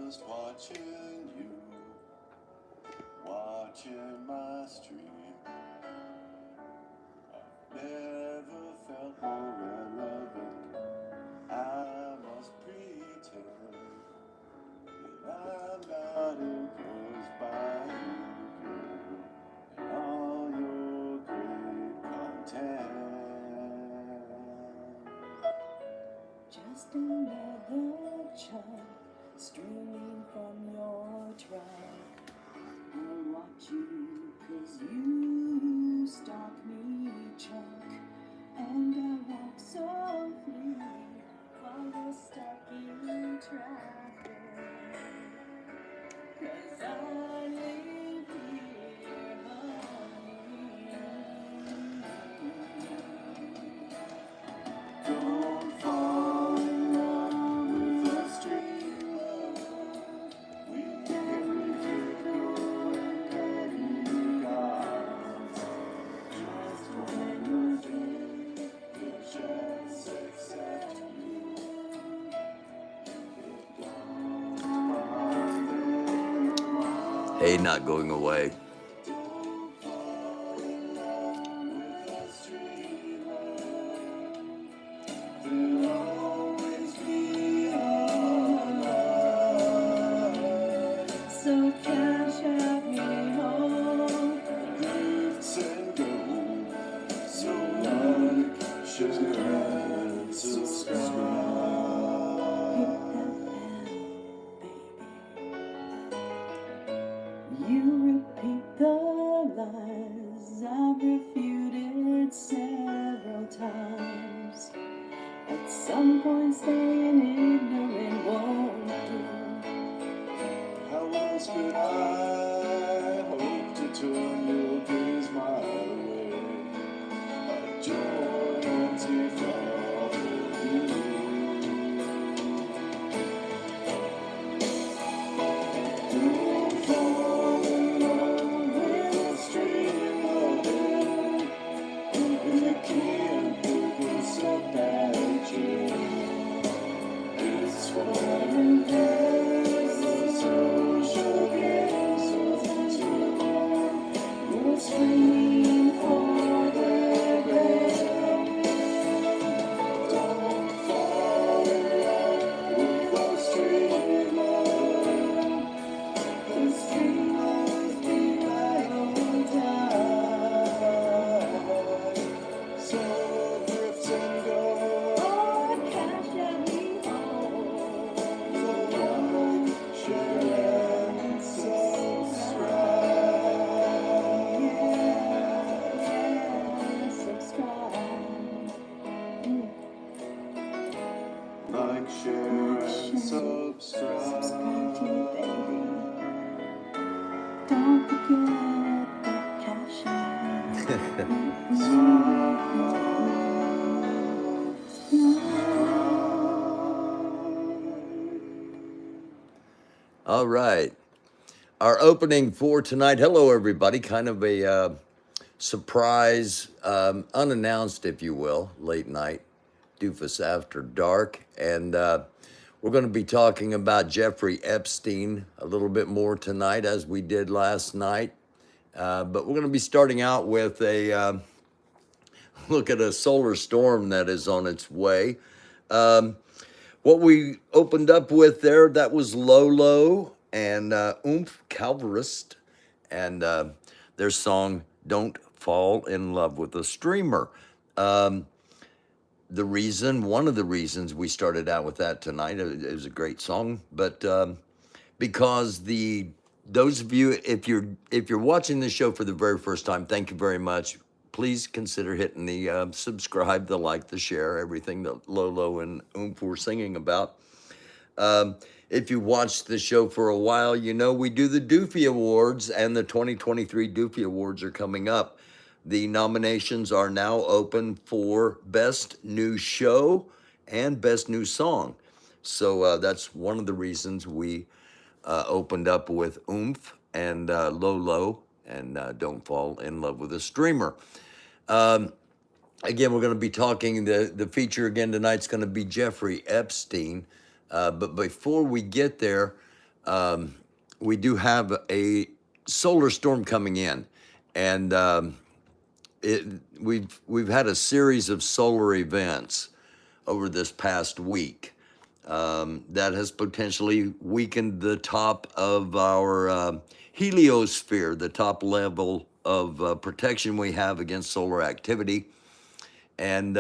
just watching you, watching my stream. I've never felt more relevant. I must pretend that I'm not imposed by you, girl, and all your great content. Just another chunk streaming from your track. I'll watch you 'cause you stalk me, Chuck. And I walk softly while you're stuck in traffic. 'Cause I live here, honey. Don't fall in love with a stranger. We could go and petty gods. Just when you think the chance accept you, it don't bother them. Hey, not going away. Don't fall in love with a stranger. There'll always be a light. So cash at me home. Gifts and gold. So like, share, and subscribe. Hit that bell, baby. You repeat the lies I've refuted several times. At some point staying ignorant won't do. How else could I hope to turn your gaze my way? A gigantic love for you. Don't fall in love with a stranger. If you can't pick us up at you, it's fun. There's the social games until you're screaming for their bed. Don't fall in love with a stranger. The streamers be right on time. So gifts and gold. Oh, cash at me home. So like, share, and subscribe. Yeah, subscribe. Like, share, and Subscribe to me, subscribe. baby. Don't forget the cash All right. Our opening for tonight. Hello, everybody. Kind of a surprise, unannounced, if you will, late night doofus after dark. And we're going to be talking about Jeffrey Epstein a little bit more tonight, as we did last night. But we're going to be starting out with a look at a solar storm that is on its way. What we opened up with there, that was Lolo and Oomph Calvarist and their song, Don't Fall in Love with a Streamer. One of the reasons we started out with that tonight, it was a great song, but because those of you, if you're watching this show for the very first time, thank you very much. Please consider hitting the subscribe, the like, the share, everything that Lolo and Oomph were singing about. If you watched the show for a while, you know we do the Doofy Awards, and the 2023 Doofy Awards are coming up. The nominations are now open for Best New Show and Best New Song. So that's one of the reasons we opened up with Oomph and Lolo and Don't Fall in Love with a Streamer. Again, we're going to be talking, the feature again tonight's going to be Jeffrey Epstein. But before we get there, we do have a solar storm coming in, and it, we've had a series of solar events over this past week that has potentially weakened the top of our heliosphere, the top level of protection we have against solar activity. And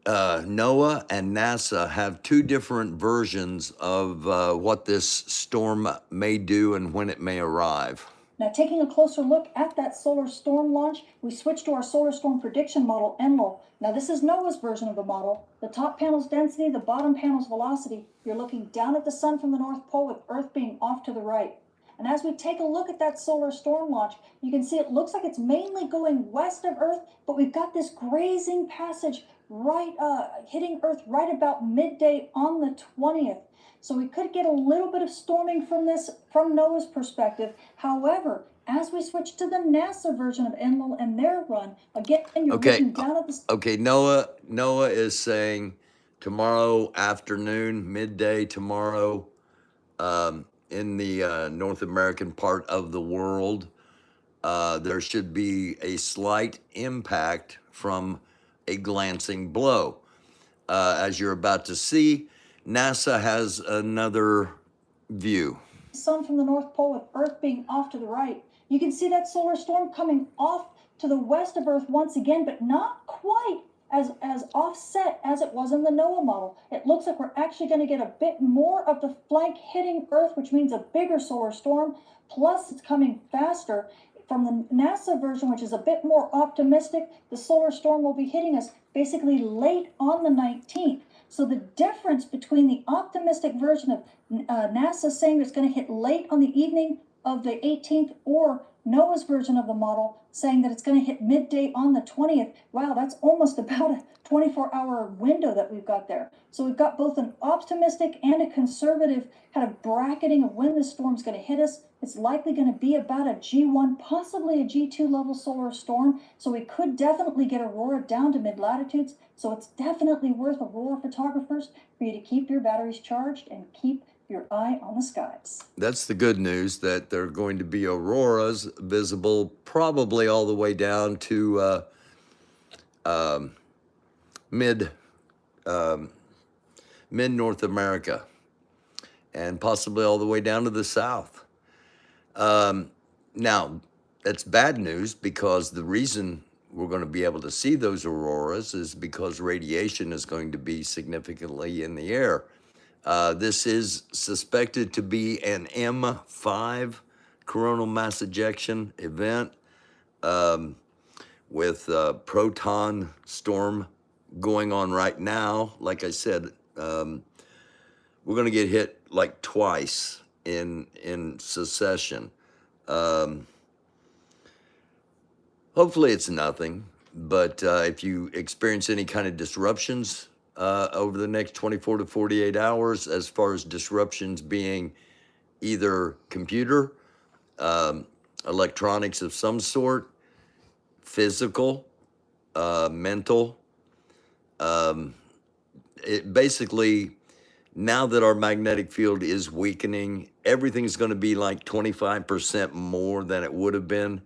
NOAA and NASA have two different versions of what this storm may do and when it may arrive. Now, taking a closer look at that solar storm launch, we switched to our solar storm prediction model, ENLIL. Now, this is NOAA's version of the model. The top panel's density, the bottom panel's velocity. You're looking down at the sun from the North Pole with Earth being off to the right. And as we take a look at that solar storm launch, you can see it looks like it's mainly going west of Earth, but we've got this grazing passage right hitting Earth right about midday on the 20th. So we could get a little bit of storming from this from NOAA's perspective. However, as we switch to the NASA version of ENLIL and their run, again, you're Okay. looking down at the Okay, NOAA is saying tomorrow afternoon, midday tomorrow, in the North American part of the world, there should be a slight impact from a glancing blow. As you're about to see, NASA has another view. sun from the North Pole with Earth being off to the right. You can see that solar storm coming off to the west of Earth once again, but not quite as offset as it was in the NOAA model. It looks like we're actually going to get a bit more of the flank hitting Earth, which means a bigger solar storm, plus it's coming faster. From the NASA version, which is a bit more optimistic, the solar storm will be hitting us basically late on the 19th. So the difference between the optimistic version of NASA saying it's going to hit late on the evening of the 18th or NOAA's version of the model saying that it's going to hit midday on the 20th, wow, that's almost about a 24-hour window that we've got there. So we've got both an optimistic and a conservative kind of bracketing of when this storm's going to hit us. It's likely going to be about a G1, possibly a G2 level solar storm. So we could definitely get aurora down to mid-latitudes. So it's definitely worth aurora photographers for you to keep your batteries charged and keep your eye on the skies. That's the good news, that there are going to be auroras visible probably all the way down to mid North America and possibly all the way down to the south. Now, that's bad news, because the reason we're going to be able to see those auroras is because radiation is going to be significantly in the air. This is suspected to be an M5 coronal mass ejection event with a proton storm going on right now. Like I said, we're going to get hit like twice in succession. Hopefully it's nothing, but if you experience any kind of disruptions over the next 24 to 48 hours, as far as disruptions being either computer, electronics of some sort, physical, mental, it basically, now that our magnetic field is weakening, everything's going to be like 25% more than it would have been.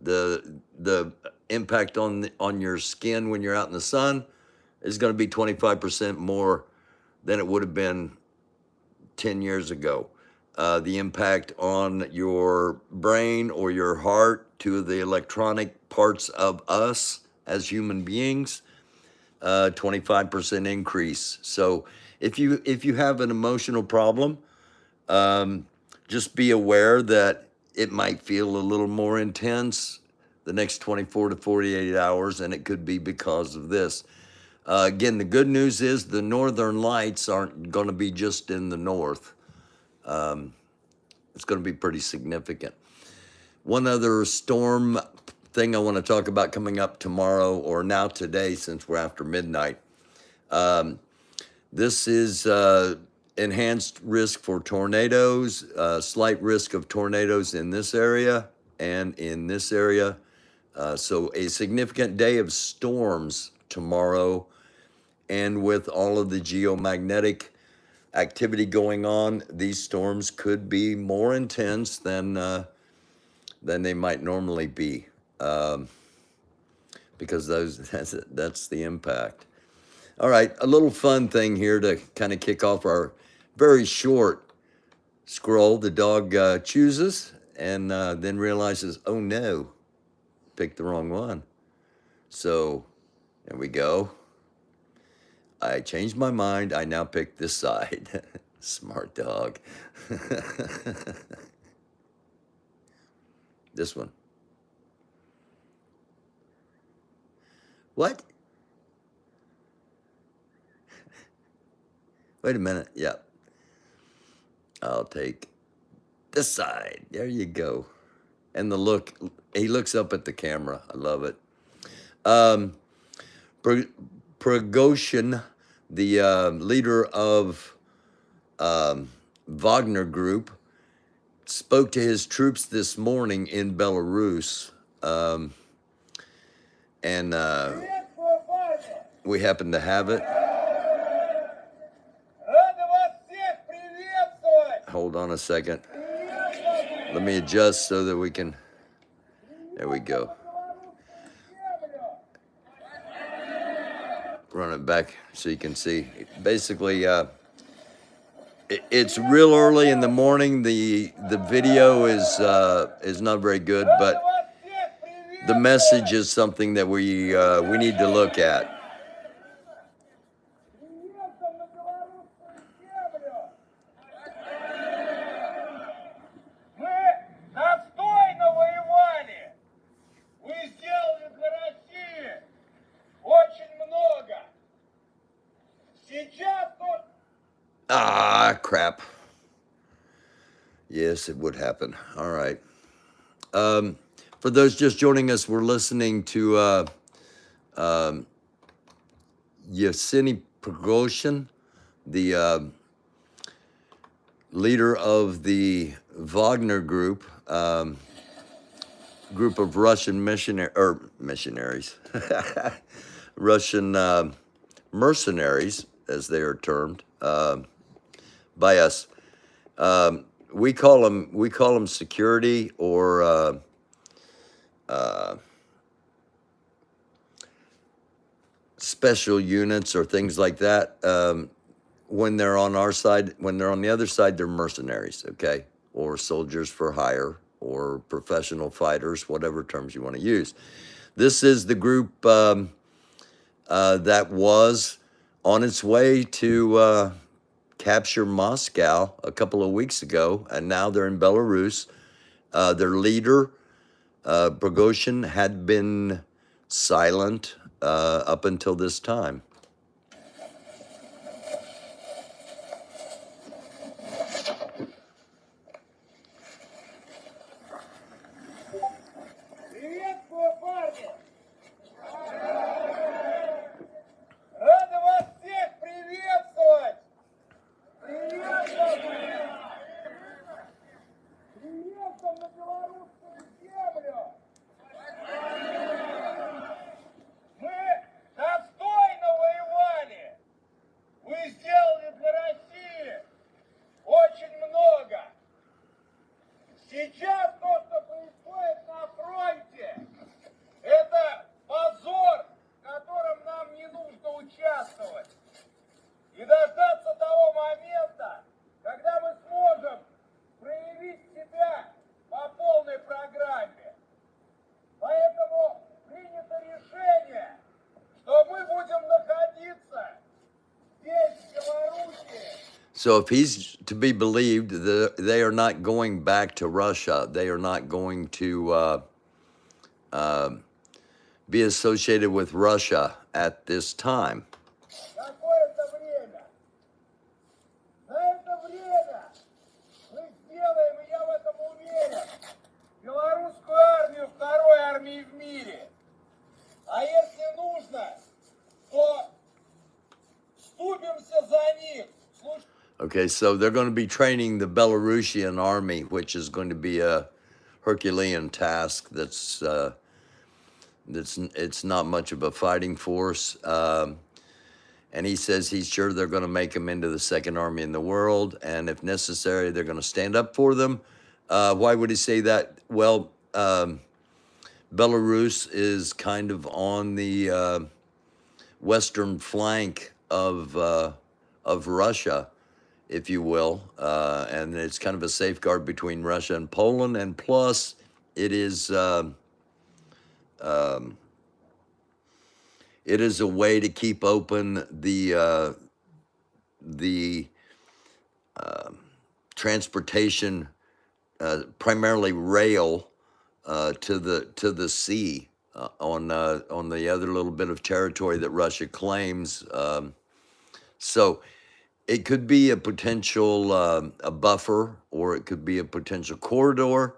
The impact on your skin when you're out in the sun is going to be 25% more than it would have been 10 years ago. The impact on your brain or your heart, two of the electronic parts of us as human beings, 25% increase. So if you have an emotional problem, just be aware that it might feel a little more intense the next 24 to 48 hours, and it could be because of this. Again, the good news is the northern lights aren't going to be just in the north. It's going to be pretty significant. One other storm thing I want to talk about coming up tomorrow, or now today, since we're after midnight. This is enhanced risk for tornadoes, slight risk of tornadoes in this area and in this area. So a significant day of storms tomorrow, and with all of the geomagnetic activity going on, these storms could be more intense than they might normally be, because that's the impact. All right, a little fun thing here to kind of kick off our very short scroll. The dog chooses and then realizes, oh no, picked the wrong one. So there we go. I changed my mind. I now pick this side. Smart dog. This one. What? Wait a minute. Yeah. I'll take this side. There you go. And the look, he looks up at the camera. I love it. Prigozhin, the leader of Wagner Group, spoke to his troops this morning in Belarus. And we happen to have it. Hold on a second. Let me adjust so that we can. There we go. Run it back so you can see. Basically, it's real early in the morning. The video is not very good, but the message is something that we need to look at. Ah, crap. Yes, it would happen. All right. For those just joining us, we're listening to Yevgeny Prigozhin, the leader of the Wagner Group, group of Russian missionaries, Russian mercenaries, as they are termed by us. We call them security or special units or things like that. When they're on our side, when they're on the other side, they're mercenaries, okay, or soldiers for hire, or professional fighters, whatever terms you want to use. This is the group that was on its way to capture Moscow a couple of weeks ago, and now they're in Belarus. Their leader, Prigozhin, had been silent up until this time. So if he's to be believed, they are not going back to Russia. They are not going to be associated with Russia at this time. Okay, so they're going to be training the Belarusian army, which is going to be a Herculean task. It's not much of a fighting force, and he says he's sure they're going to make him into the second army in the world, and if necessary, they're going to stand up for them. Why would he say that? Well, Belarus is kind of on the western flank of Russia, if you will, and it's kind of a safeguard between Russia and Poland, and plus it is a way to keep open the transportation, primarily rail, to the sea, on the other little bit of territory that Russia claims. So it could be a potential a buffer, or it could be a potential corridor.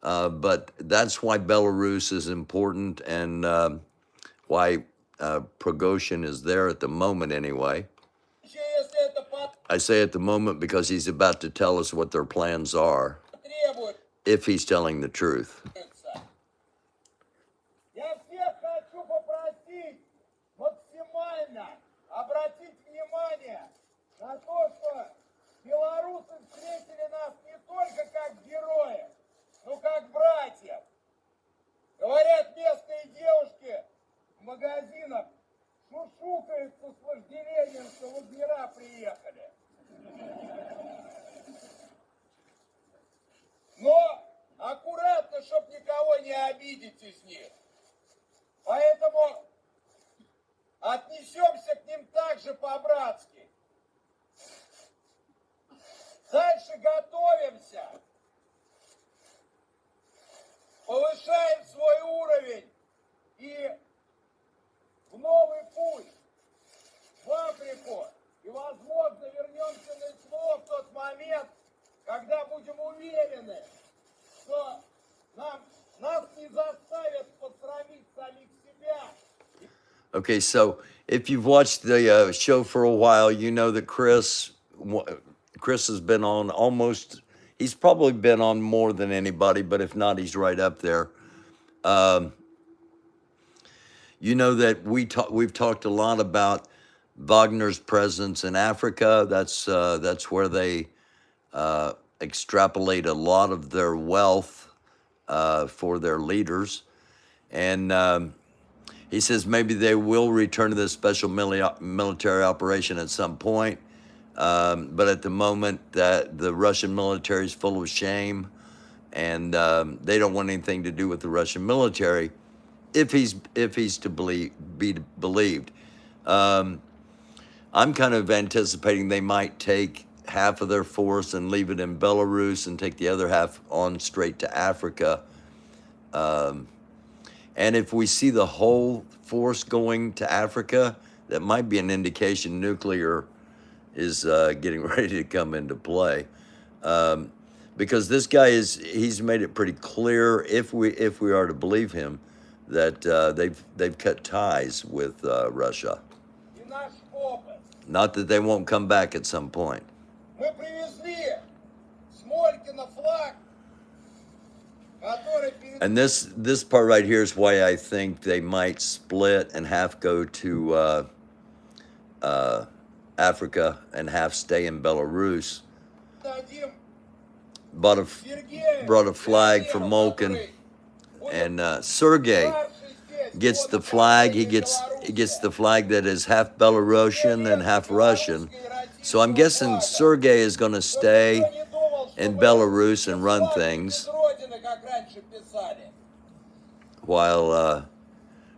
But that's why Belarus is important, and why Prigozhin is there at the moment anyway. I say at the moment because he's about to tell us what their plans are, if he's telling the truth. Я всех хочу попросить максимально обратить внимание на то, что белорусы встретили нас не только как героев, но как братьев. Говорят, местные девушки в магазинах шушукаются с вожделением, что лагеря приехали. Но аккуратно, чтоб никого не обидеть из них. Поэтому отнесемся к ним также по-братски. Дальше готовимся. Повышаем свой уровень и в новый путь, в Африку. И, возможно, вернемся на СВО в тот момент, когда будем уверены, что нас не заставят посрамить самих себя. Okay, so if you've watched the show for a while, you know that Chris has been on he's probably been on more than anybody, but if not, he's right up there. You know that we've talked a lot about Wagner's presence in Africa. That's where they extrapolate a lot of their wealth for their leaders. And he says maybe they will return to this special military operation at some point. But at the moment, that the Russian military is full of shame, and they don't want anything to do with the Russian military, if he's to be believed. I'm kind of anticipating they might take half of their force and leave it in Belarus and take the other half on straight to Africa. And if we see the whole force going to Africa, that might be an indication nuclear is getting ready to come into play. Because this guy he's made it pretty clear, if we are to believe him, that they've cut ties with Russia. Not that they won't come back at some point. And this part right here is why I think they might split and half go to Africa and half stay in Belarus. Brought a flag from Molken, and Sergey gets the flag. He gets the flag that is half Belarusian and half Russian. So I'm guessing Sergey is going to stay in Belarus and run things, while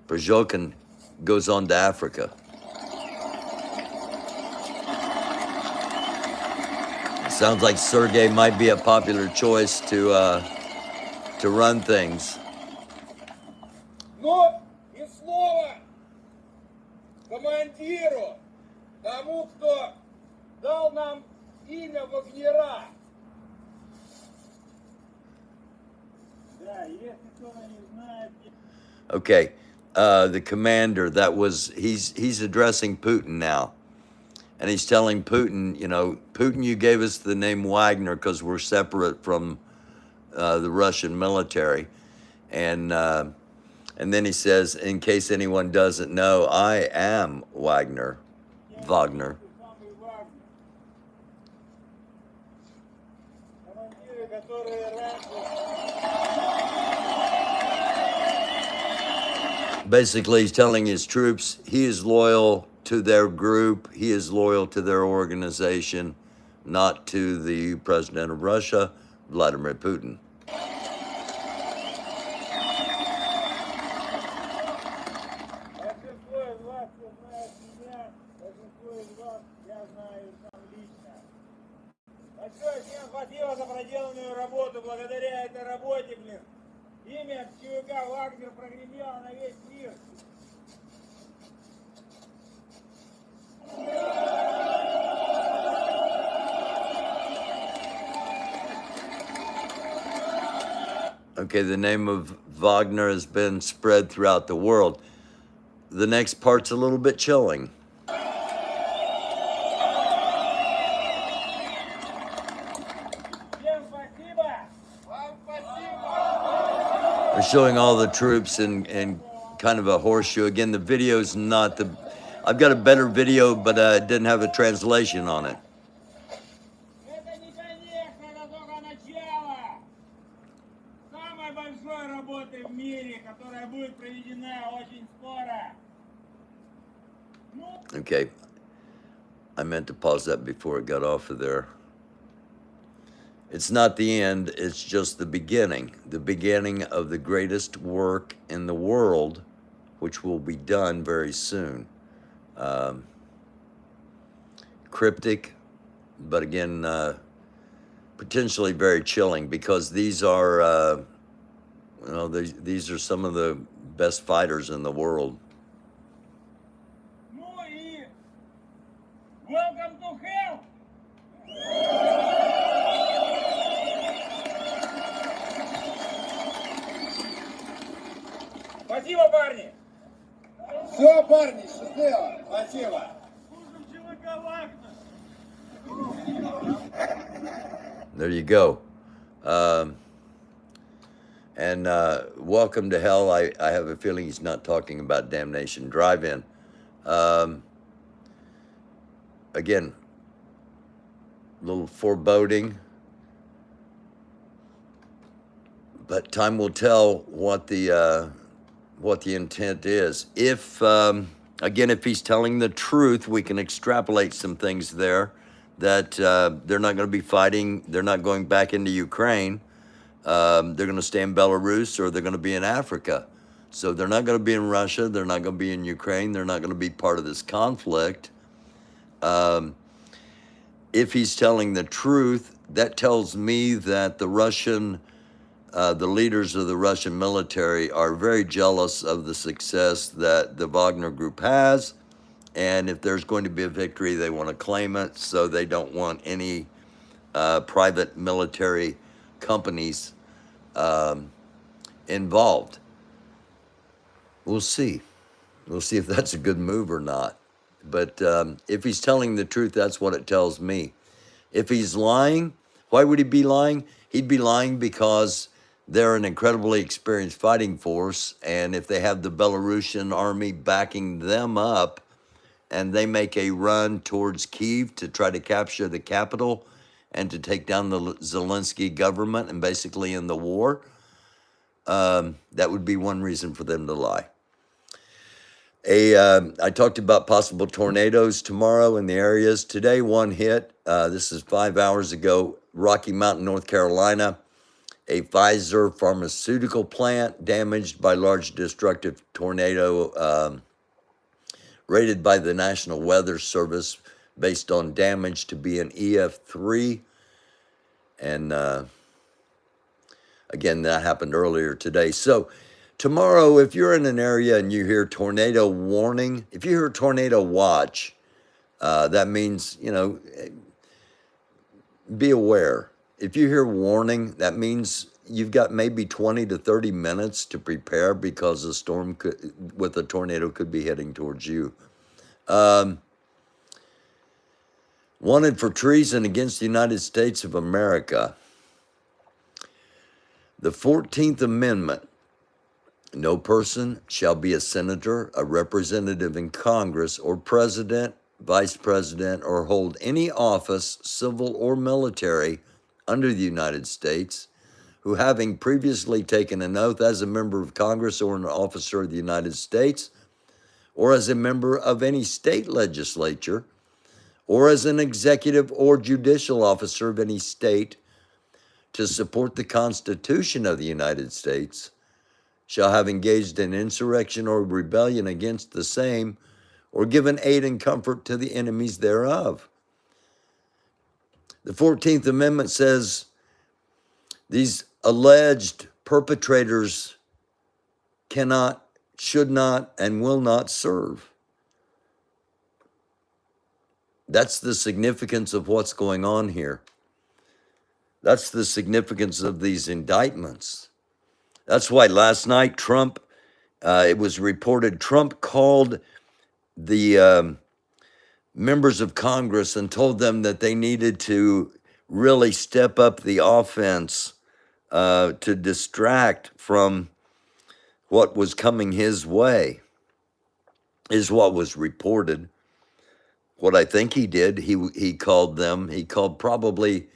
Prigozhin goes on to Africa. Sounds like Sergey might be a popular choice to run things. Но и слово командиру, тому, кто дал нам имя Вагнера. Okay, the commander, he's addressing Putin now. And he's telling Putin, Putin, you gave us the name Wagner because we're separate from the Russian military. And then he says, in case anyone doesn't know, I am Wagner. Wagner. Basically, he's telling his troops he is loyal to their group, he is loyal to their organization, not to the president of Russia, Vladimir Putin. Большое всем спасибо за проделанную работу. Благодаря этой работе, блин, имя ЧВК Вагнер прогремело на весь мир. Okay, the name of Wagner has been spread throughout the world. The next part's a little bit chilling. Всем спасибо. Вам спасибо. They're showing all the troops in kind of a horseshoe. Again, the video's not the... I've got a better video, but it didn't have a translation on it. Это не конец, это только начало самой большой работы в мире, которая будет проведена очень скоро. Ну, Okay, I meant to pause that before it got off of there. It's not the end, it's just the beginning of the greatest work in the world, which will be done very soon. Cryptic, but again, potentially very chilling, because these are, these are some of the best fighters in the world. ну и welcome to hell. Спасибо, парни. Все, парни, счастливо. Спасибо. Слушаем ЧВК Вагнер. There you go. And welcome to hell. I have a feeling he's not talking about Damnation Drive-In. Again, a little foreboding, but time will tell what the intent is. If again, if he's telling the truth, we can extrapolate some things there. That they're not going to be fighting. They're not going back into Ukraine. They're going to stay in Belarus, or they're going to be in Africa. So they're not going to be in Russia. They're not going to be in Ukraine. They're not going to be part of this conflict. If he's telling the truth, that tells me that the leaders of the Russian military are very jealous of the success that the Wagner Group has. And if there's going to be a victory, they want to claim it. So they don't want any private military companies involved. We'll see. We'll see if that's a good move or not. But if he's telling the truth, that's what it tells me. If he's lying, why would he be lying? He'd be lying because they're an incredibly experienced fighting force. And if they have the Belarusian army backing them up, and they make a run towards Kyiv to try to capture the capital and to take down the Zelensky government and basically end the war, that would be one reason for them to lie. I talked about possible tornadoes tomorrow in the areas. Today, one hit. This is 5 hours ago, Rocky Mountain, North Carolina. A Pfizer pharmaceutical plant damaged by large destructive tornado, rated by the National Weather Service based on damage to be an EF3. And again, that happened earlier today. So tomorrow, if you're in an area and you hear tornado warning, if you hear tornado watch, that means, be aware. If you hear warning, that means you've got maybe 20 to 30 minutes to prepare, because a storm with a tornado could be heading towards you. Wanted for treason against the United States of America. The 14th Amendment. No person shall be a senator, a representative in Congress, or president vice president, or hold any office, civil or military, under the United States, who, having previously taken an oath as a member of Congress or an officer of the United States, or as a member of any state legislature, or as an executive or judicial officer of any state, to support the Constitution of the United States, shall have engaged in insurrection or rebellion against the same, or given aid and comfort to the enemies thereof. The 14th Amendment says these alleged perpetrators cannot, should not, and will not serve. That's the significance of what's going on here. That's the significance of these indictments. That's why last night Trump, it was reported, Trump called the members of Congress and told them that they needed to really step up the offense to distract from what was coming his way, is what was reported. What I think he did, he called them, he called probably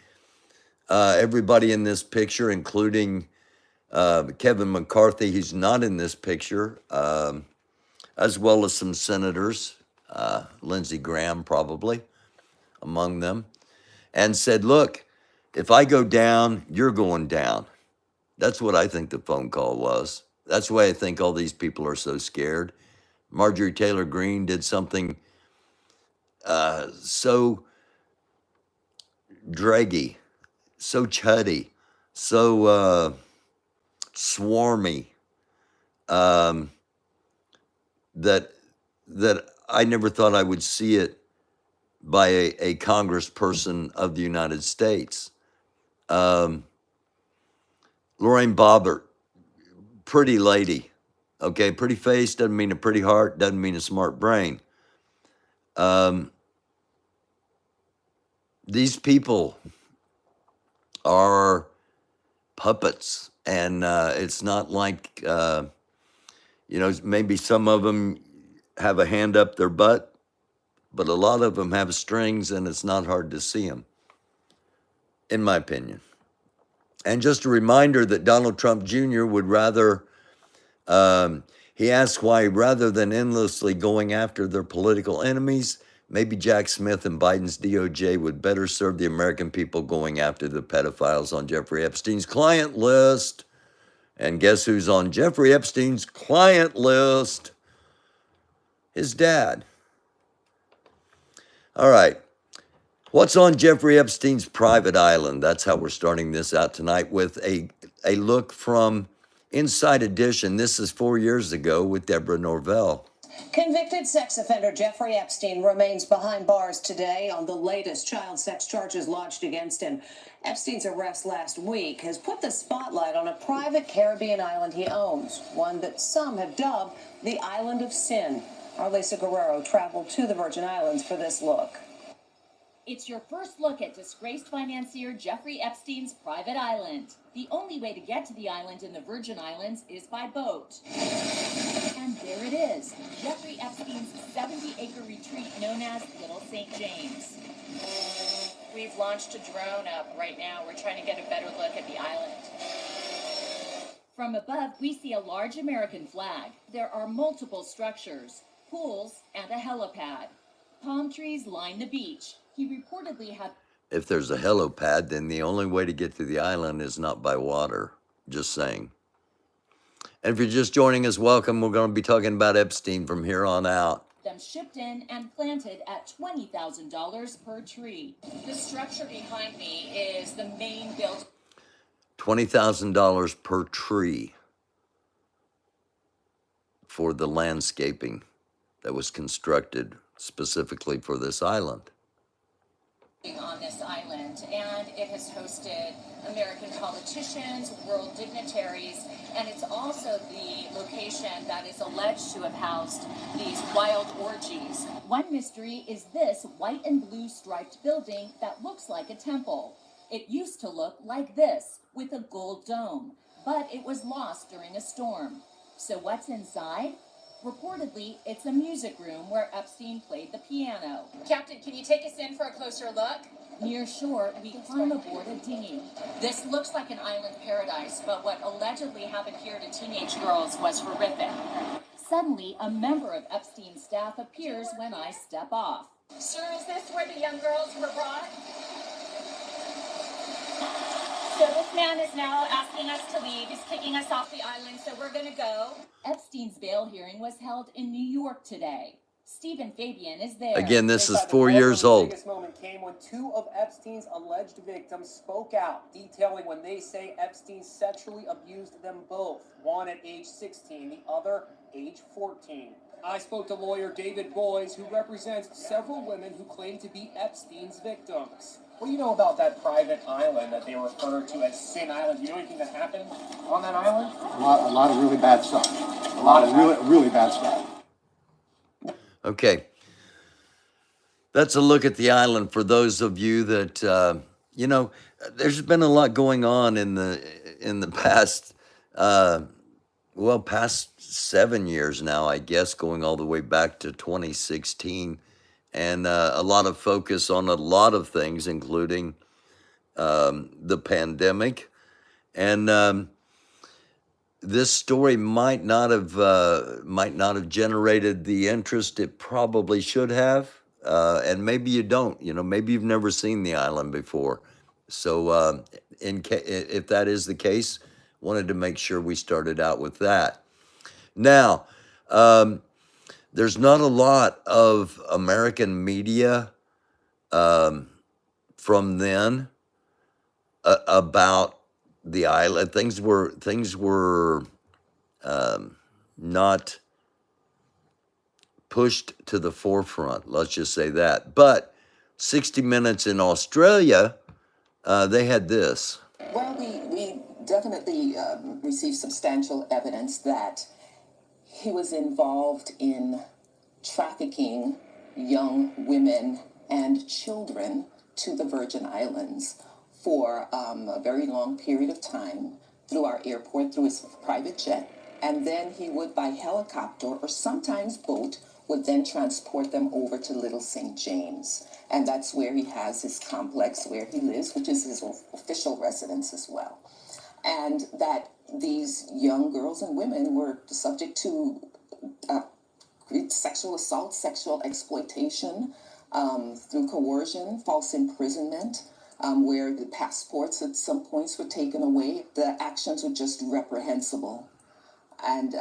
everybody in this picture, including Kevin McCarthy, he's not in this picture, as well as some senators, Lindsey Graham probably among them, and said, look, if I go down, you're going down. That's what I think the phone call was. That's why I think all these people are so scared. Marjorie Taylor Greene did something so draggy, so chuddy, so swarmy, that I never thought I would see it by a congressperson of the United States. Lorraine Boebert, pretty lady, okay, pretty face doesn't mean a pretty heart, doesn't mean a smart brain. These people are puppets, and it's not like, maybe some of them have a hand up their butt, but a lot of them have strings, and it's not hard to see them, in my opinion. And just a reminder that Donald Trump Jr. would rather, he asked why, rather than endlessly going after their political enemies, maybe Jack Smith and Biden's DOJ would better serve the American people going after the pedophiles on Jeffrey Epstein's client list. And guess who's on Jeffrey Epstein's client list? His dad. All right. What's on Jeffrey Epstein's private island? That's how we're starting this out tonight with a look from Inside Edition. This is 4 years ago with Deborah Norvell. Convicted sex offender Jeffrey Epstein remains behind bars today on the latest child sex charges lodged against him. Epstein's arrest last week has put the spotlight on a private Caribbean island he owns, one that some have dubbed the Island of Sin. Our Lisa Guerrero traveled to the Virgin Islands for this look. It's your first look at disgraced financier Jeffrey Epstein's private island. The only way to get to the island in the Virgin Islands is by boat. And there it is, Jeffrey Epstein's 70-acre retreat known as Little St. James. We've launched a drone up right now. We're trying to get a better look at the island. From above, we see a large American flag. There are multiple structures, pools, and a helipad. Palm trees line the beach. He reportedly had... If there's a helipad, then the only way to get to the island is not by water. Just saying. And if you're just joining us, welcome. We're going to be talking about Epstein from here on out. them shipped in and planted at $20,000 per tree. The structure behind me is the main build. $20,000 per tree for the landscaping that was constructed specifically for this island. On this island, and it has hosted American politicians, world dignitaries, and it's also the location that is alleged to have housed these wild orgies. One mystery is this white and blue striped building that looks like a temple. It used to look like this, with a gold dome, but it was lost during a storm. So what's inside? Reportedly, it's a music room where Epstein played the piano. Captain, can you take us in for a closer look? Near shore, we climb aboard a dinghy. This looks like an island paradise, but what allegedly happened here to teenage girls was horrific. Suddenly, a member of Epstein's staff appears when I step off. Sir, is this where the young girls were brought? So this man is now asking us to leave. He's kicking us off the island, so we're gonna go. Epstein's bail hearing was held in New York today. Stephen Fabian is there. Again, this is Inside the 4 courtroom, years the old. biggest moment came when two of Epstein's alleged victims spoke out, detailing when they say Epstein sexually abused them both, one at age 16, the other age 14. I spoke to lawyer David Boys, who represents several women who claim to be Epstein's victims. What do you know about that private island that they refer to as Sin Island? Do you know anything that happened on that island? A lot of really bad stuff. A lot of really bad stuff. Okay. That's a look at the island for those of you that, there's been a lot going on in the past, past 7 years now, I guess, going all the way back to 2016. And a lot of focus on a lot of things, including the pandemic. And this story might not have generated the interest it probably should have. And maybe you don't. Maybe you've never seen the island before. So if that is the case, wanted to make sure we started out with that. Now, there's not a lot of American media from then about the island. Things were not pushed to the forefront. Let's just say that. But 60 Minutes in Australia, they had this. Well, we definitely received substantial evidence that he was involved in trafficking young women and children to the Virgin Islands for a very long period of time through our airport, through his private jet. And then he would, by helicopter or sometimes boat, would then transport them over to Little St. James. And that's where he has his complex where he lives, which is his official residence as well. And that these young girls and women were subject to sexual assault, sexual exploitation, through coercion, false imprisonment, where the passports at some points were taken away. The actions were just reprehensible. And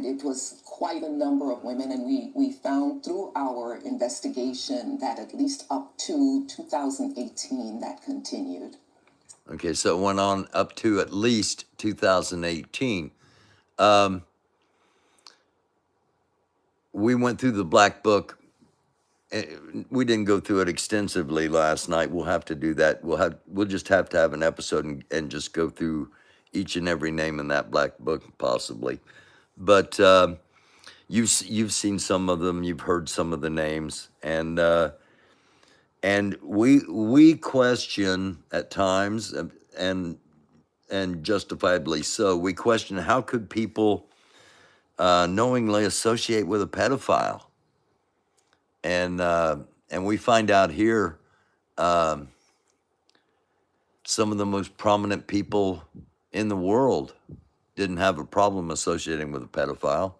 it was quite a number of women, and we found through our investigation that at least up to 2018 that continued. Okay, so it went on up to at least 2018. We went through the Black Book. We didn't go through it extensively last night. We'll have to do that. We'll just have to have an episode and just go through each and every name in that Black Book, possibly. But you've seen some of them. You've heard some of the names, and we question at times, and justifiably so. We question, how could people knowingly associate with a pedophile? And we find out here some of the most prominent people in the world didn't have a problem associating with a pedophile.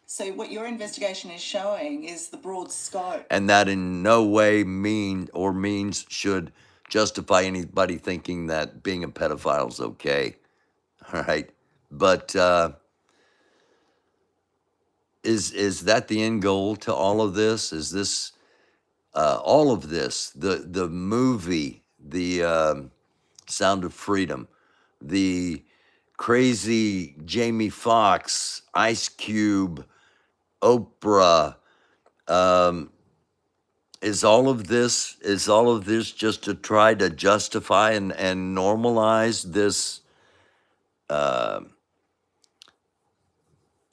So what your investigation is showing is the broad scope. And that in no way means should justify anybody thinking that being a pedophile is okay. All right. But is that the end goal to all of this? Is this all of this, the movie, the Sound of Freedom, the crazy Jamie Foxx, Ice Cube, Oprah, is all of this just to try to justify and normalize this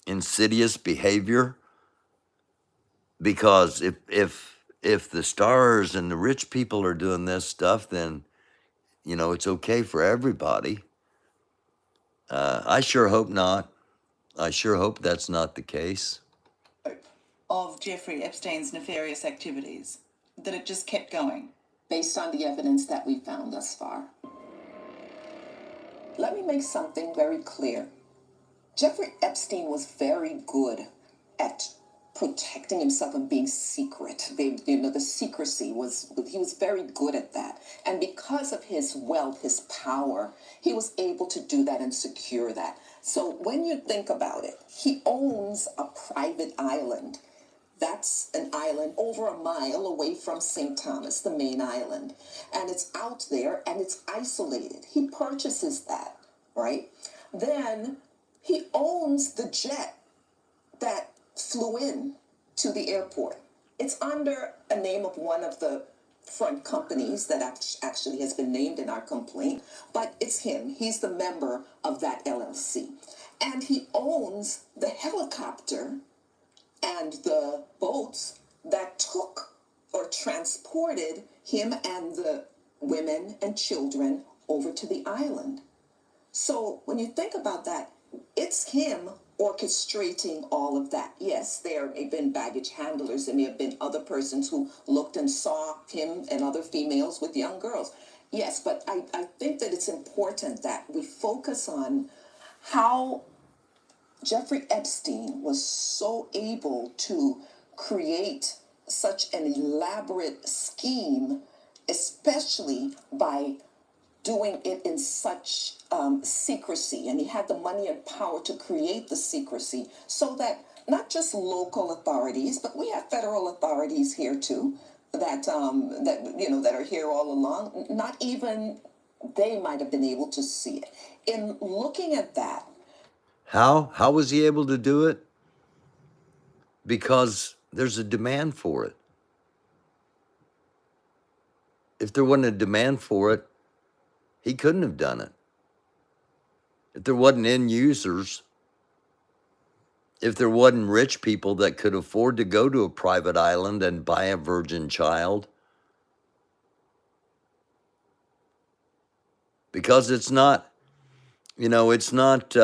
insidious behavior? Because if the stars and the rich people are doing this stuff, then it's okay for everybody. I sure hope not. I sure hope that's not the case. of Jeffrey Epstein's nefarious activities? That it just kept going? Based on the evidence that we found thus far. Let me make something very clear. Jeffrey Epstein was very good at protecting himself and being secret. The secrecy he was very good at that. And because of his wealth, his power, he was able to do that and secure that. So when you think about it, he owns a private island. That's an island over a mile away from St. Thomas, the main island. And it's out there and it's isolated. He purchases that, right? Then he owns the jet that flew in to the airport. It's under a name of one of the front companies that actually has been named in our complaint, but it's him. He's the member of that LLC. And he owns the helicopter and the boats that took or transported him and the women and children over to the island. So when you think about that, it's him orchestrating all of that. Yes, there have been baggage handlers, and there have been other persons who looked and saw him and other females with young girls. Yes, but I think that it's important that we focus on how Jeffrey Epstein was so able to create such an elaborate scheme, especially by doing it in such secrecy. And he had the money and power to create the secrecy so that not just local authorities, but we have federal authorities here too, that are here all along. Not even they might have been able to see it. In looking at that, How was he able to do it? Because there's a demand for it. If there wasn't a demand for it, he couldn't have done it. If there wasn't end users, if there wasn't rich people that could afford to go to a private island and buy a virgin child, because it's not, it's not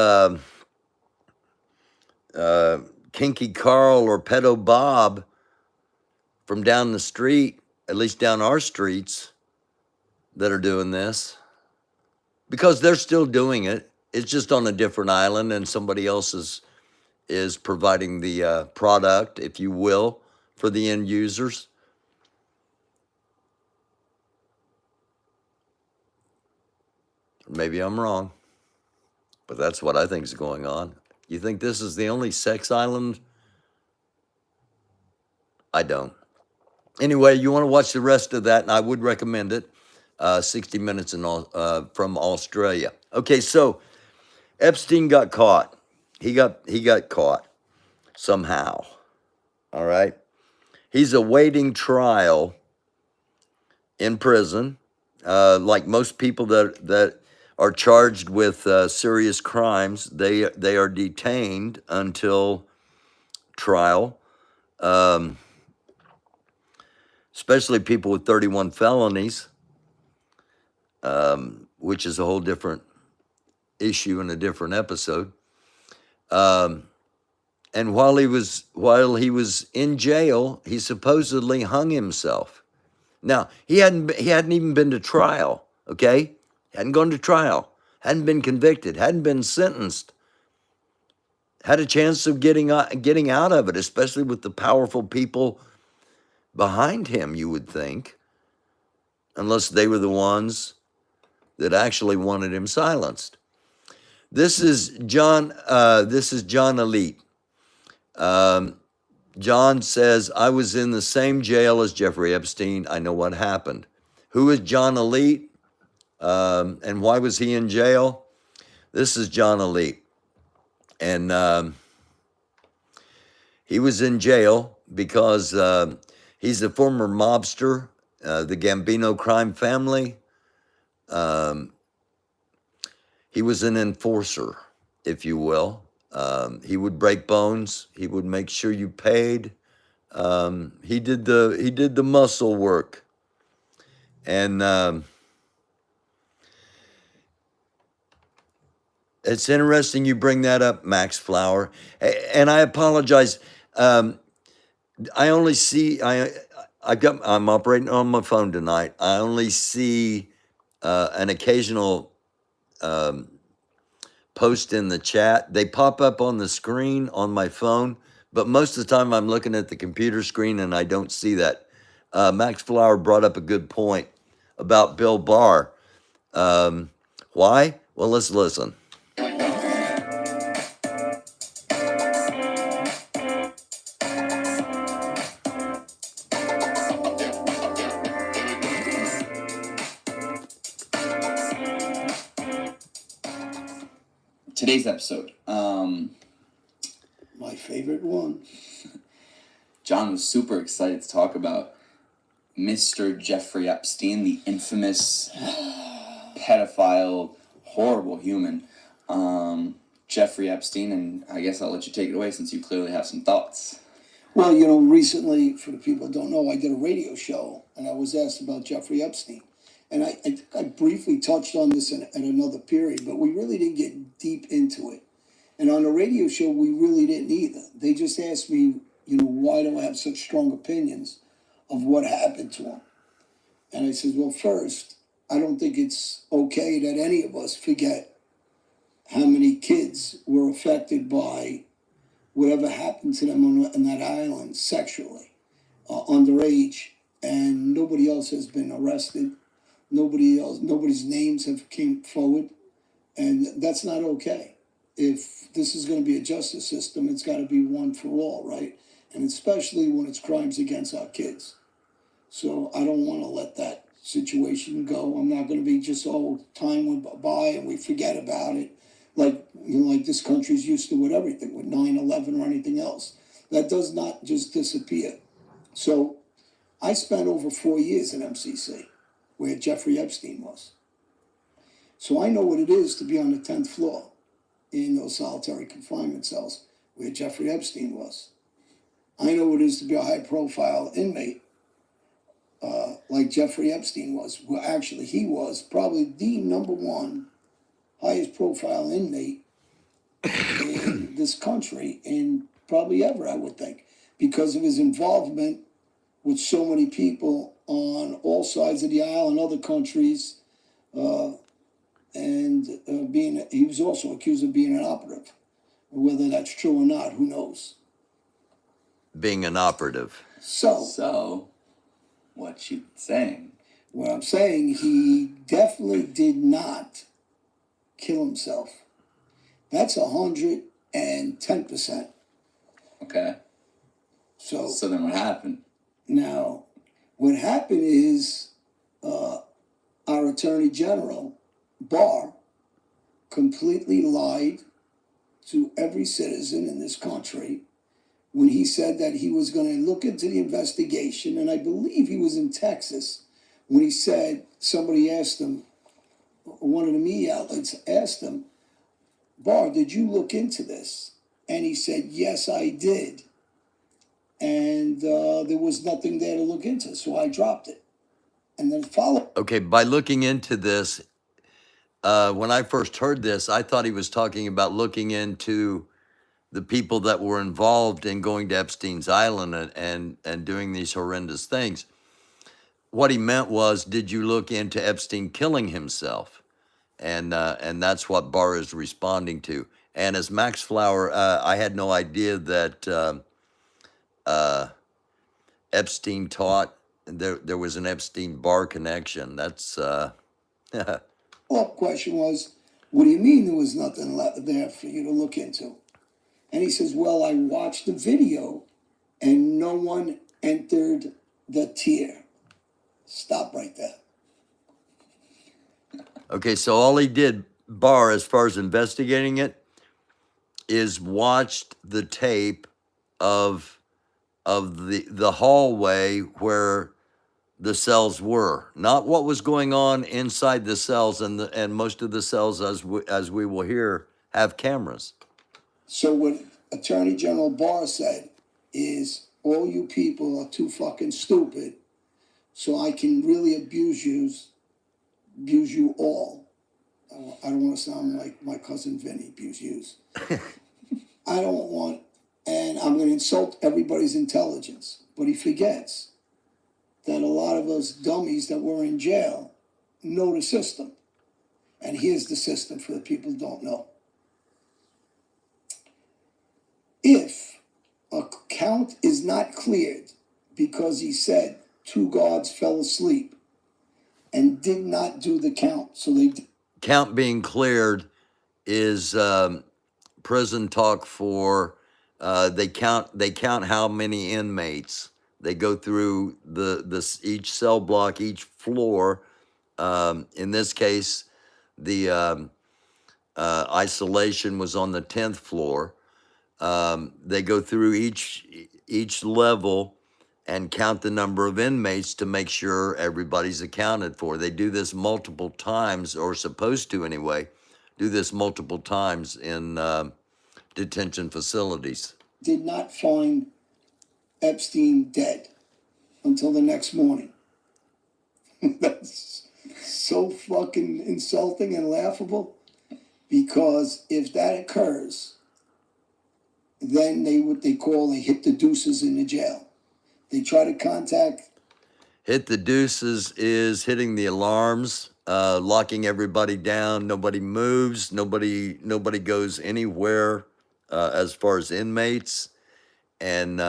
Kinky Carl or Pedo Bob from down the street, at least down our streets, that are doing this, because they're still doing it. It's just on a different island, and somebody else is providing the product, if you will, for the end users. Maybe I'm wrong, but that's what I think is going on. You think this is the only sex island? I don't. Anyway, you want to watch the rest of that, and I would recommend it. 60 Minutes from Australia. Okay, so Epstein got caught. He got caught somehow. All right. He's awaiting trial in prison, like most people that are charged with serious crimes. They are detained until trial. Especially people with 31 felonies, which is a whole different issue in a different episode. And while he was in jail, he supposedly hung himself. Now, he hadn't even been to trial, okay? Hadn't gone to trial, hadn't been convicted, hadn't been sentenced. Had a chance of getting out of it, especially with the powerful people behind him, you would think, unless they were the ones that actually wanted him silenced. This is John Elite. John says, I was in the same jail as Jeffrey Epstein. I know what happened. Who is John Elite? And why was he in jail? This is John Elite. And he was in jail because he's a former mobster, the Gambino crime family. He was an enforcer, if you will. He would break bones. He would make sure you paid. He did the muscle work, and it's interesting you bring that up, Max Flower. And I apologize. I only see I'm operating on my phone tonight. I only see an occasional post in the chat. They pop up on the screen on my phone, but most of the time I'm looking at the computer screen and I don't see that. Max Flower brought up a good point about Bill Barr. Why? Well, let's listen. Today's episode. My favorite one. John was super excited to talk about Mr. Jeffrey Epstein, the infamous pedophile, horrible human. Jeffrey Epstein, and I guess I'll let you take it away since you clearly have some thoughts. Well, recently, for the people that don't know, I did a radio show, and I was asked about Jeffrey Epstein. And I briefly touched on this at another period, but we really didn't get deep into it. And on the radio show, we really didn't either. They just asked me, why do I have such strong opinions of what happened to him? And I said, well, first, I don't think it's okay that any of us forget how many kids were affected by whatever happened to them on that island sexually, underage, and nobody else has been arrested. Nobody's names have came forward, and that's not okay. If this is going to be a justice system, it's got to be one for all, right? And especially when it's crimes against our kids. So I don't want to let that situation go. I'm not going to be just, time went by and we forget about it. Like this country's used to with everything, with 9/11 or anything else. That does not just disappear. So I spent over 4 years in MCC, where Jeffrey Epstein was. So I know what it is to be on the 10th floor in those solitary confinement cells where Jeffrey Epstein was. I know what it is to be a high-profile inmate like Jeffrey Epstein was. Well, actually, he was probably the number one highest-profile inmate in this country, and probably ever, I would think, because of his involvement with so many people on all sides of the aisle in other countries, he was also accused of being an operative. Whether that's true or not, who knows? Being an operative. So, what you saying? What I'm saying, he definitely did not kill himself. That's 110%. Okay. So then what happened? Now, what happened is our Attorney General, Barr, completely lied to every citizen in this country when he said that he was going to look into the investigation. And I believe he was in Texas when he said, somebody asked him, one of the media outlets asked him, Barr, did you look into this? And he said, yes, I did. And there was nothing there to look into, so I dropped it. And then Okay, by looking into this, when I first heard this, I thought he was talking about looking into the people that were involved in going to Epstein's Island and doing these horrendous things. What he meant was, did you look into Epstein killing himself? And that's what Barr is responding to. And as Max Flower, I had no idea that Epstein taught. There was an Epstein-Barr connection. That's follow-up question was, what do you mean there was nothing left there for you to look into? And he says, well, I watched the video and no one entered the tier. Stop right there. okay. So all he did, Barr, as far as investigating it, is watched the tape of the hallway where the cells were, not what was going on inside the cells, and most of the cells, as we will hear, have cameras. So what Attorney General Barr said is, all you people are too fucking stupid, so I can really abuse you all. I don't want to sound like my cousin Vinny, abuse yous. I don't want and I'm going to insult everybody's intelligence. But he forgets that a lot of us dummies that were in jail know the system. And here's the system for the people who don't know. If a count is not cleared because he said 2 guards fell asleep and did not do the count, so they Count being cleared is prison talk for they count how many inmates. They go through each cell block, each floor. In this case, the isolation was on the 10th floor. They go through each level and count the number of inmates to make sure everybody's accounted for. They do this multiple times, or supposed to anyway, do this multiple times in detention facilities. did not find Epstein dead until the next morning. That's so fucking insulting and laughable, because if that occurs, then they hit the deuces in the jail. They try to contact. Hit the deuces is hitting the alarms, locking everybody down. Nobody moves. Nobody goes anywhere as far as inmates. And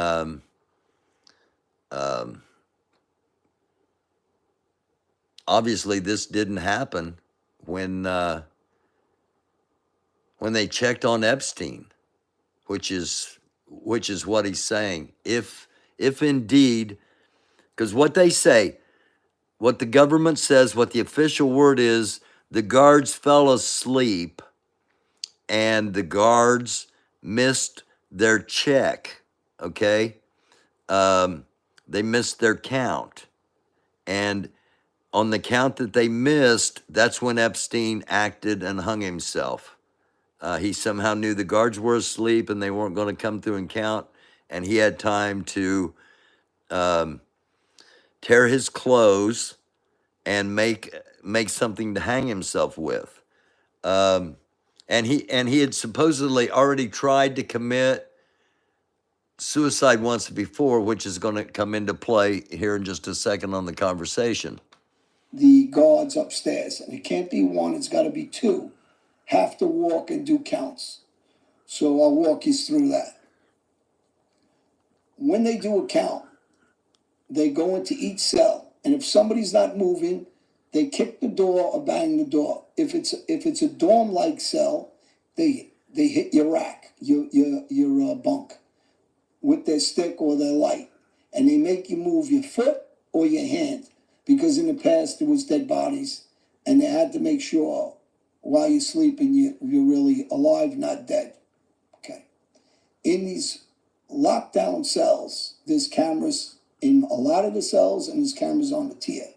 obviously, this didn't happen when they checked on Epstein, which is what he's saying. If indeed, because what they say, what the government says, what the official word is, the guards fell asleep and the guards missed their check, okay? They missed their count. And on the count that they missed, that's when Epstein acted and hung himself. He somehow knew the guards were asleep and they weren't going to come through and count, and he had time to tear his clothes and make something to hang himself with. And he had supposedly already tried to commit suicide once before, which is going to come into play here in just a second on the conversation. The guards upstairs, and it can't be one, it's got to be 2, have to walk and do counts. So I'll walk you through that. When they do a count, they go into each cell, and if somebody's not moving, they kick the door or bang the door. If it's a dorm-like cell, they hit your rack, your bunk, with their stick or their light, and they make you move your foot or your hand, because in the past there was dead bodies, and they had to make sure while you're sleeping you're really alive, not dead. Okay. In these lockdown cells, there's cameras in a lot of the cells, and there's cameras on the tier.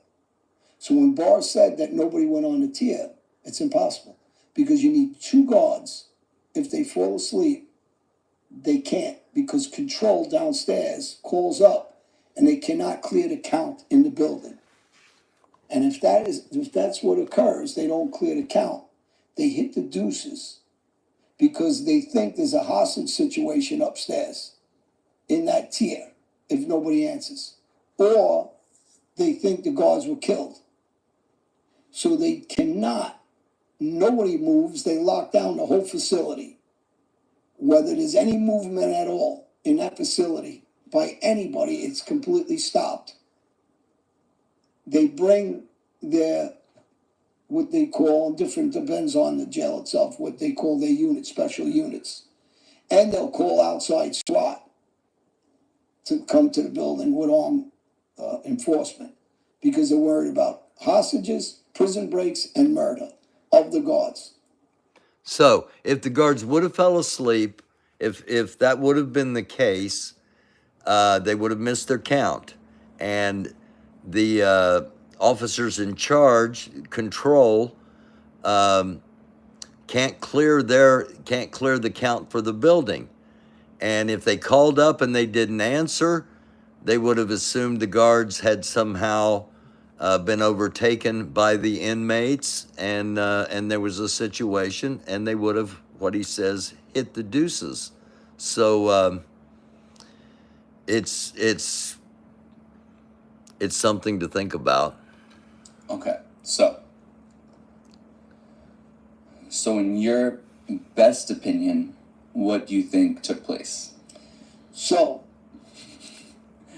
So when Barr said that nobody went on the tier, it's impossible, because you need 2 guards. If they fall asleep, they can't, because control downstairs calls up and they cannot clear the count in the building. And if that's what occurs, they don't clear the count. They hit the deuces because they think there's a hostage situation upstairs in that tier if nobody answers. Or they think the guards were killed. So they cannot, nobody moves, they lock down the whole facility. Whether there's any movement at all in that facility by anybody, it's completely stopped. They bring what they call, different, depends on the jail itself, what they call their units, special units. And they'll call outside SWAT to come to the building with armed enforcement, because they're worried about hostages, prison breaks, and murder of the guards. So if the guards would have fell asleep, if that would have been the case, they would have missed their count. And the officers in charge, control, can't clear the count for the building. And if they called up and they didn't answer, they would have assumed the guards had somehow been overtaken by the inmates, and there was a situation, and they would have, what he says, hit the deuces. So it's something to think about. Okay, so in your best opinion, what do you think took place? So,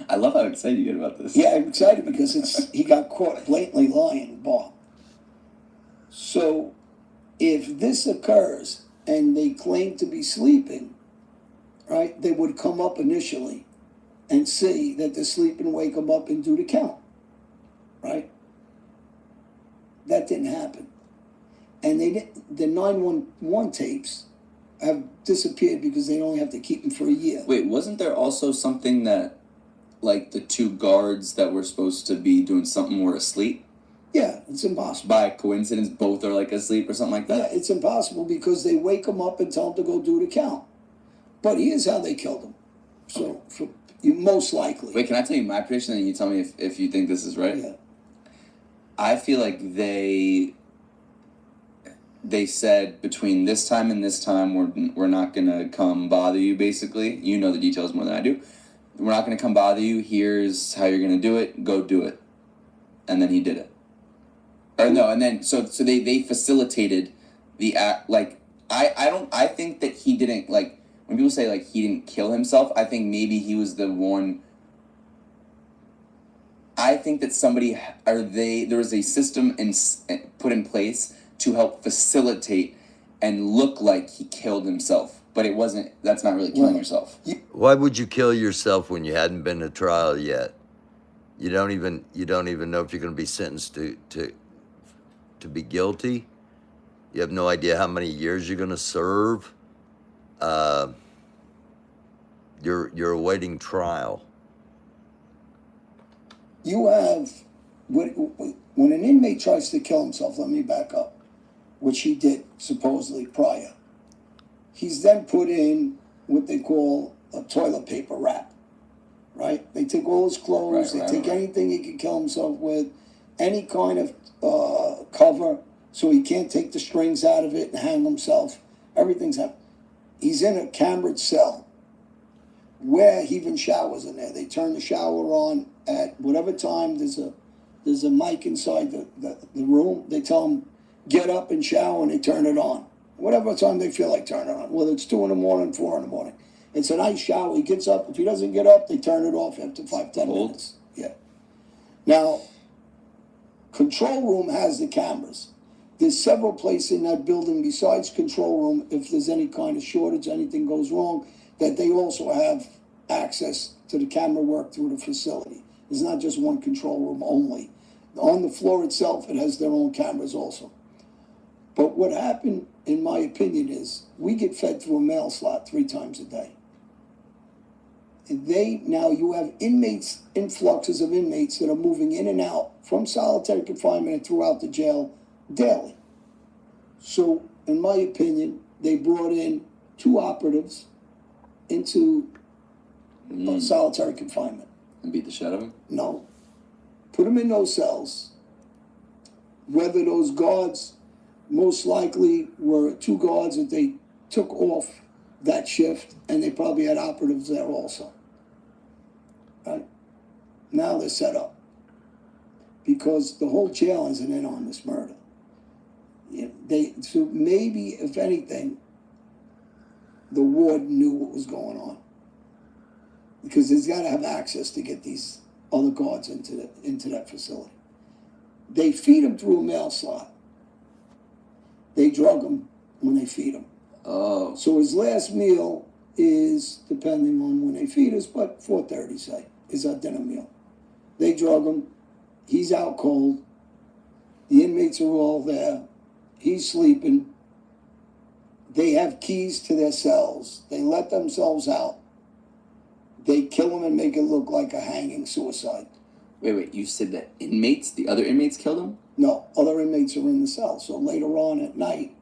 I love how excited you get about this. yeah, I'm excited because he got caught blatantly lying, Bob. So, if this occurs and they claim to be sleeping, right, they would come up initially and see that they're sleeping, wake them up and do the count, right? That didn't happen. And the 911 tapes have disappeared because they only have to keep them for a year. Wait, wasn't there also something that, like, the two guards that were supposed to be doing something were asleep? Yeah, it's impossible. By coincidence, both are, like, asleep or something like that? Yeah, it's impossible because they wake them up and tell them to go do the count. But here's how they killed him. So, most likely. Wait, can I tell you my prediction and you tell me if you think this is right? Yeah. I feel like they said between this time and this time we're not gonna come bother you. Basically, you know the details more than I do. We're not gonna come bother you. Here's how you're gonna do it. Go do it. And then he did it. Or no, and then so they facilitated the act. Like I think that he didn't, like, when people say like he didn't kill himself, I think maybe he was the one. I think that there was a system put in place to help facilitate and look like he killed himself, but it wasn't. That's not really killing yourself. Why would you kill yourself when you hadn't been to trial yet? You don't even know if you're going to be sentenced to be guilty. You have no idea how many years you're going to serve. You're awaiting trial. You have, when an inmate tries to kill himself, let me back up, which he did supposedly prior, he's then put in what they call a toilet paper wrap, right? They take all his clothes, they take anything he can kill himself with, any kind of cover, so he can't take the strings out of it and hang himself. Everything's happening. He's in a cambered cell where he even showers in there. They turn the shower on at whatever time. There's a mic inside the room. They tell him, get up and shower, and they turn it on. Whatever time they feel like turning it on. Whether it's 2 in the morning, 4 in the morning. It's a nice shower. He gets up. If he doesn't get up, they turn it off after 5-10 minutes. Yeah. Now, control room has the cameras. There's several places in that building besides control room, if there's any kind of shortage, anything goes wrong, that they also have access to the camera work through the facility. It's not just one control room only. On the floor itself, it has their own cameras also. But what happened, in my opinion, is we get fed through a mail slot 3 times a day. Now you have inmates, influxes of inmates that are moving in and out from solitary confinement and throughout the jail daily. So, in my opinion, they brought in 2 operatives into solitary confinement. And beat the shit out of him? No. Put them in those cells. Whether those guards, most likely were 2 guards that they took off that shift, and they probably had operatives there also. Right? Now they're set up. Because the whole jail isn't in on this murder. So maybe, if anything, the warden knew what was going on. Because he's got to have access to get these other guards into that facility. They feed him through a mail slot. They drug him when they feed him. Oh. So his last meal is, depending on when they feed us, but 4:30, say, is our dinner meal. They drug him. He's out cold. The inmates are all there. He's sleeping. They have keys to their cells. They let themselves out. They kill him and make it look like a hanging suicide. Wait, you said that the other inmates killed him? No, other inmates are in the cell. So later on at night,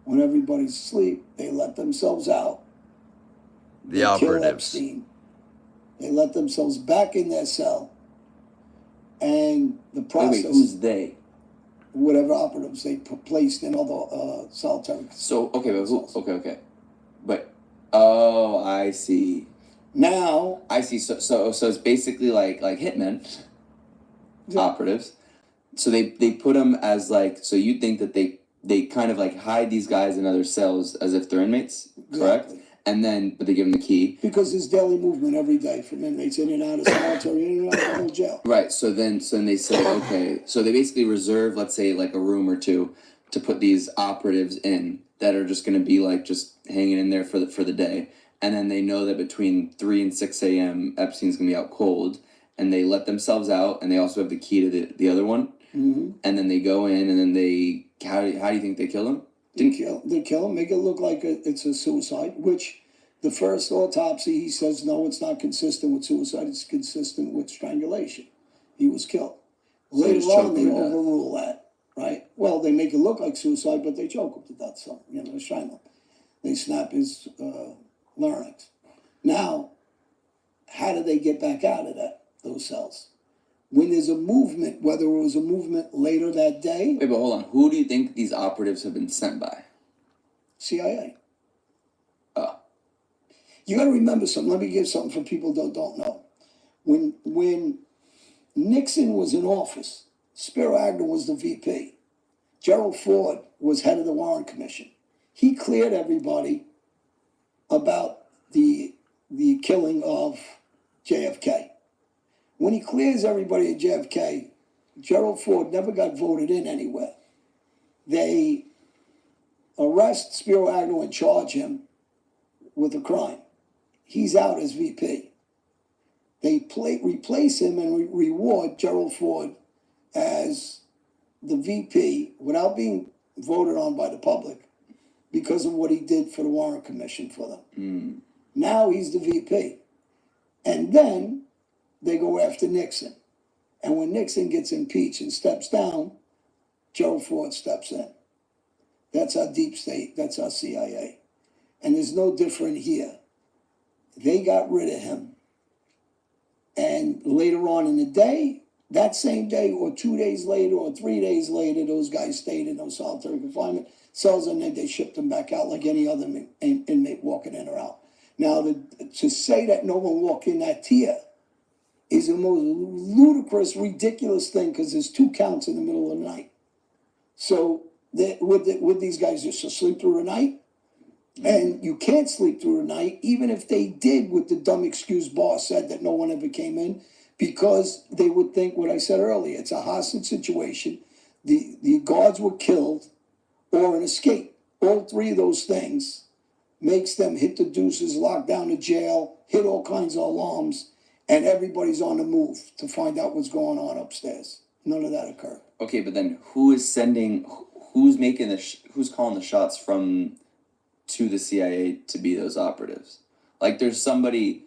when everybody's asleep, they let themselves out. The operatives. Kill Epstein. They let themselves back in their cell. And the process... Wait, who's they? Whatever operatives they placed in other solitary... So, okay, but okay. But Oh, I see. Now, I see. So it's basically like hitmen, operatives. So they put them as like, so you think that they kind of like hide these guys in other cells as if they're inmates, correct? Exactly. And then but they give them the key. Because there's daily movement every day from inmates in and out of solitary, in and out of the whole jail. Right. So then they say, okay, so they basically reserve, let's say, like a room or two to put these operatives in that are just going to be like just hanging in there for the day. And then they know that between 3 and 6 a.m. Epstein's going to be out cold, and they let themselves out, and they also have the key to the other one. Mm-hmm. And then they go in, and then they how do you think they kill him? They kill him, make it look like it's a suicide, which the first autopsy, he says, no, it's not consistent with suicide, it's consistent with strangulation. He was killed. Later on, they overrule that, right? Well, they make it look like suicide, but they choke him to death, so, they strangle him. They snap his larynx. Now, how do they get back out of those cells? When there's a movement, whether it was a movement later that day. Wait, but hold on. Who do you think these operatives have been sent by? CIA. Oh. You got to remember something. Let me give something for people that don't know. When Nixon was in office, Spiro Agnew was the VP. Gerald Ford was head of the Warren Commission. He cleared everybody about the killing of JFK. When he clears everybody at JFK, Gerald Ford never got voted in anywhere. They arrest Spiro Agnew and charge him with a crime. He's out as VP. They replace him and reward Gerald Ford as the VP without being voted on by the public because of what he did for the Warren Commission for them. Mm. Now he's the VP. And then they go after Nixon. And when Nixon gets impeached and steps down, Gerald Ford steps in. That's our deep state. That's our CIA. And there's no different here. They got rid of him. And later on in the day, that same day or 2 days later or 3 days later, those guys stayed in those solitary confinement cells, and then they shipped them back out like any other inmate walking in or out. Now, to say that no one walked in that tier is the most ludicrous, ridiculous thing, because there's 2 counts in the middle of the night. So would these guys just sleep through the night? And you can't sleep through the night, even if they did with the dumb excuse boss said that no one ever came in, because they would think what I said earlier. It's a hostage situation. The guards were killed or an escape. All 3 of those things makes them hit the deuces, lock down the jail, hit all kinds of alarms, and everybody's on the move to find out what's going on upstairs. None of that occurred. Okay, but then who's calling the shots to the CIA to be those operatives? Like, there's somebody.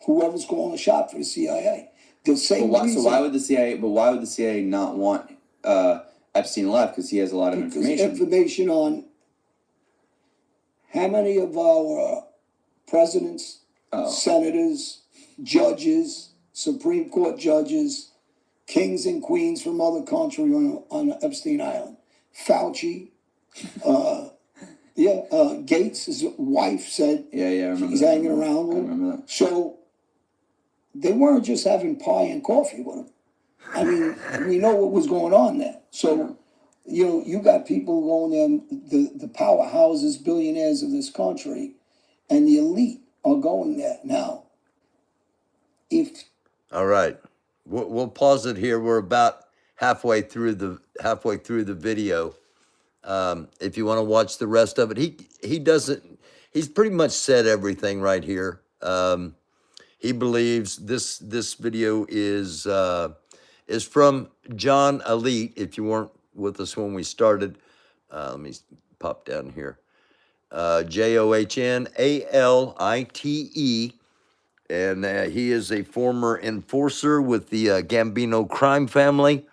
Whoever's calling the shot for the CIA. The same reason. So why would the CIA not want Epstein left? Because he has a lot of information. Information on how many of our presidents, senators, judges, Supreme Court judges, kings and queens from other countries on Epstein Island. Fauci, Gates, his wife said I remember he's that. hanging around with him. I remember that. So they weren't just having pie and coffee with him. I mean, we know what was going on there. So, you got people going there, the powerhouses, billionaires of this country, and the elite are going there. Now, all right, we'll pause it here. We're about halfway through the video. If you want to watch the rest of it, he's pretty much said everything right here. He believes this video is from John Elite. If you weren't with us when we started, let me pop down here. JOHN ALITE, and he is a former enforcer with the Gambino crime family,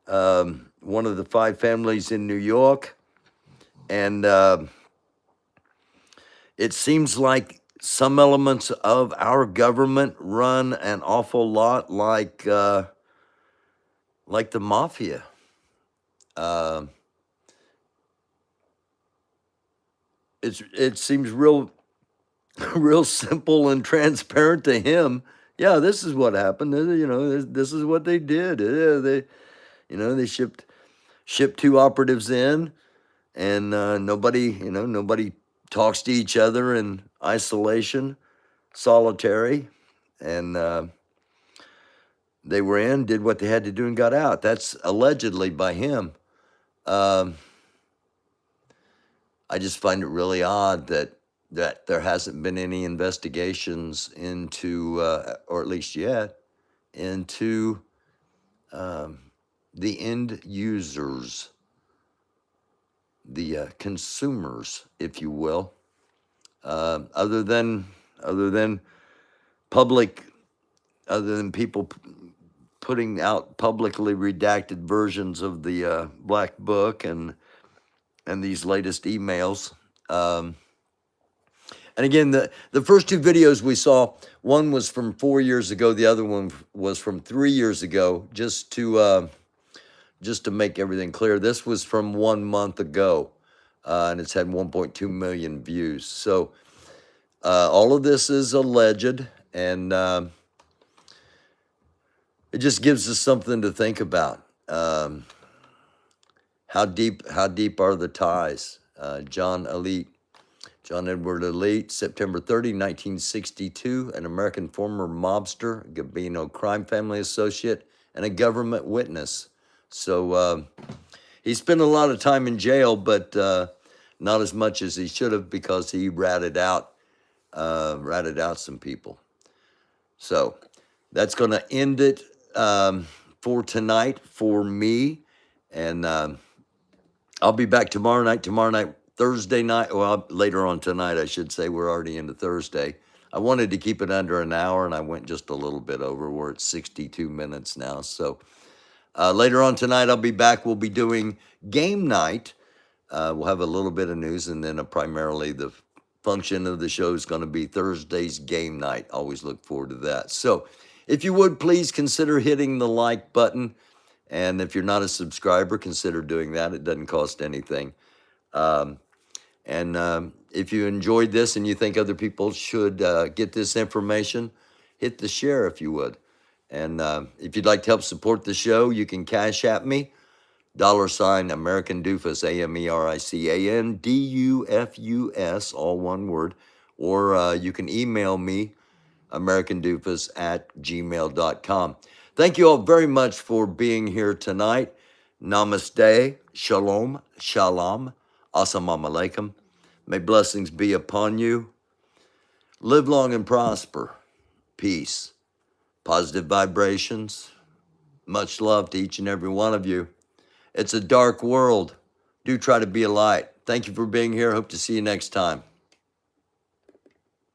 one of the 5 families in New York, and it seems like some elements of our government run an awful lot like the mafia. It seems real real simple and transparent to him. Yeah, this is what happened. This is what they did. They shipped two operatives in, and nobody talks to each other in isolation, solitary, and they were in, did what they had to do, and got out. That's allegedly by him. I just find it really odd that there hasn't been any investigations into, or at least yet, into the end users, the consumers, if you will, other than public, other than people putting out publicly redacted versions of the Black Book and these latest emails. And again, the first two videos we saw, one was from 4 years ago, the other one was from 3 years ago. Just to make everything clear, this was from 1 month ago, and it's had 1.2 million views. So all of this is alleged, and it just gives us something to think about. How deep are the ties? John Edward Elite, September 30, 1962, an American former mobster, Gambino crime family associate, and a government witness. So he spent a lot of time in jail, but not as much as he should have, because he ratted out some people. So that's going to end it for tonight for me, and I'll be back tomorrow night, Thursday night, well, later on tonight, I should say. We're already into Thursday. I wanted to keep it under an hour, and I went just a little bit over. We're at 62 minutes now. So later on tonight, I'll be back. We'll be doing game night. We'll have a little bit of news, and then primarily the function of the show is going to be Thursday's game night. Always look forward to that. So if you would, please consider hitting the like button. And if you're not a subscriber, consider doing that. It doesn't cost anything. If you enjoyed this and you think other people should get this information, hit the share if you would. And if you'd like to help support the show, you can Cash App me, $ American Doofus, AmericanDufus, all one word. Or you can email me, AmericanDoofus@gmail.com. Thank you all very much for being here tonight. Namaste, shalom, shalom, assalamu alaikum. May blessings be upon you. Live long and prosper. Peace. Positive vibrations. Much love to each and every one of you. It's a dark world. Do try to be a light. Thank you for being here. Hope to see you next time.